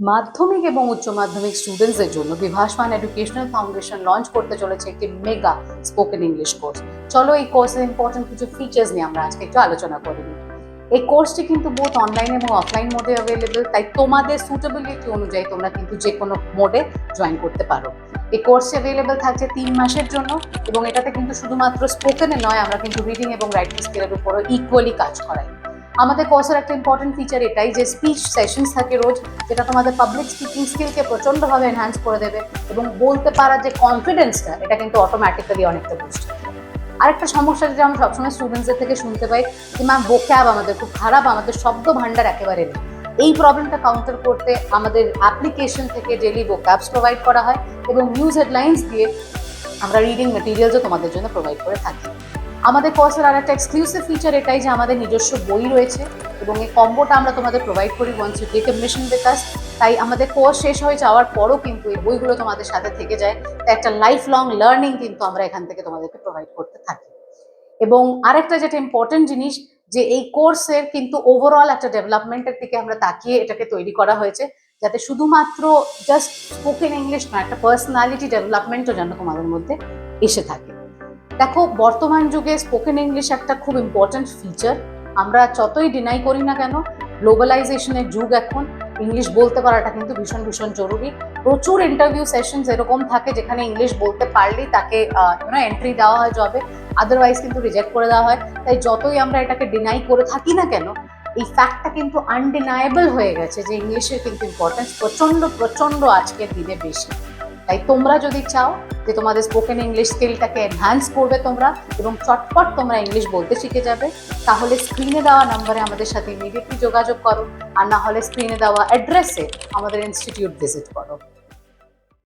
মাধ্যমিক এবং উচ্চ মাধ্যমিক স্টুডেন্টসদের জন্য বিভাসমান এডুকেশনাল ফাউন্ডেশন লঞ্চ করতে চলেছে একটি মেগা স্পোকেন ইংলিশ কোর্স। চলো এই কোর্সের ইম্পর্টেন্ট কিছু ফিচার্স নিয়ে আমরা আজকে একটু আলোচনা করে নিই। এই কোর্সটি কিন্তু বোথ অনলাইন এবং অফলাইন মোডে অ্যাভেলেবল, তাই তোমাদের সুটেবিলিটি অনুযায়ী তোমরা কিন্তু যে কোনো মোডে জয়েন করতে পারো। এই কোর্স অ্যাভেলেবল থাকছে 3 মাসের জন্য এবং এটাতে কিন্তু শুধুমাত্র স্পোকেনে নয়, আমরা কিন্তু রিডিং এবং রাইটিং স্কিলের উপরও ইকুয়ালি কাজ করাই। আমাদের কোর্সের একটা ইম্পর্টেন্ট ফিচার এটাই যে স্পিচ সেশনস থাকে রোজ, যেটা তোমাদের পাবলিক স্পিকিং স্কিলকে প্রচণ্ডভাবে এনহ্যান্স করে দেবে এবং বলতে পারার যে কনফিডেন্সটা এটা কিন্তু অটোমেটিক্যালি অনেকটা বুস্ট হবে। আরেকটা সমস্যা যেটা আমরা সবসময় স্টুডেন্টসদের থেকে শুনতে পাই যে ম্যাম ভোক্যাব আমাদের খুব খারাপ, আমাদের শব্দ ভাণ্ডার একেবারে নেই। এই প্রবলেমটা কাউন্টার করতে আমাদের অ্যাপ্লিকেশন থেকে ডেলি ভোক্যাবস প্রোভাইড করা হয় এবং নিউজ হেডলাইন্স দিয়ে আমরা রিডিং মেটেরিয়ালসও তোমাদের জন্য প্রোভাইড করে থাকি। আমাদের কোর্সের আর একটা এক্সক্লুসিভ ফিচার এটাই যে আমাদের নিজস্ব বই রয়েছে এবং এই কম্বোটা আমরা তোমাদের প্রোভাইড করি once you take a mission with us. তাই আমাদের কোর্স শেষ হয়ে যাওয়ার পরও কিন্তু এই বইগুলো তোমাদের সাথে থেকে যায়। তাই একটা লাইফ লং লার্নিং কিন্তু আমরা এখান থেকে তোমাদেরকে প্রোভাইড করতে থাকি। এবং আরেকটা যেটা ইম্পর্টেন্ট জিনিস, যে এই কোর্সের কিন্তু ওভারঅল একটা ডেভেলপমেন্টের দিকে আমরা তাকিয়ে এটাকে তৈরি করা হয়েছে, যাতে শুধুমাত্র জাস্ট স্পোকেন ইংলিশ নয়, একটা পার্সোনালিটি ডেভেলপমেন্টও যেন তোমাদের মধ্যে এসে থাকে। দেখো, বর্তমান যুগে স্পোকেন ইংলিশ একটা খুব ইম্পর্টেন্ট ফিচার। আমরা যতই ডিনাই করি না কেন, গ্লোবালাইজেশনের যুগ এখন, ইংলিশ বলতে পারাটা কিন্তু ভীষণ ভীষণ জরুরি। প্রচুর ইন্টারভিউ সেশনস এরকম থাকে যেখানে ইংলিশ বলতে পারলেই তাকে এন্ট্রি দেওয়া হয় জবে, আদারওয়াইজ কিন্তু রিজেক্ট করে দেওয়া হয়। তাই যতই আমরা এটাকে ডিনাই করে থাকি না কেন, এই ফ্যাক্টটা কিন্তু আনডিনায়েবল হয়ে গেছে যে ইংলিশের কিন্তু ইম্পর্টেন্স প্রচণ্ড প্রচণ্ড আজকের দিনে বেশি। তাই তোমরা যদি চাও যে তোমাদের স্পোকেন ইংলিশ স্কিলটাকে এনহ্যান্স করবে তোমরা এবং চটপট তোমরা ইংলিশ বলতে শিখে যাবে, তাহলে স্ক্রিনে দেওয়া নম্বরে আমাদের সাথে ইমিডিয়েটলি যোগাযোগ করো, আর না হলে স্ক্রিনে দেওয়া অ্যাড্রেসে আমাদের ইনস্টিটিউট ভিজিট করো।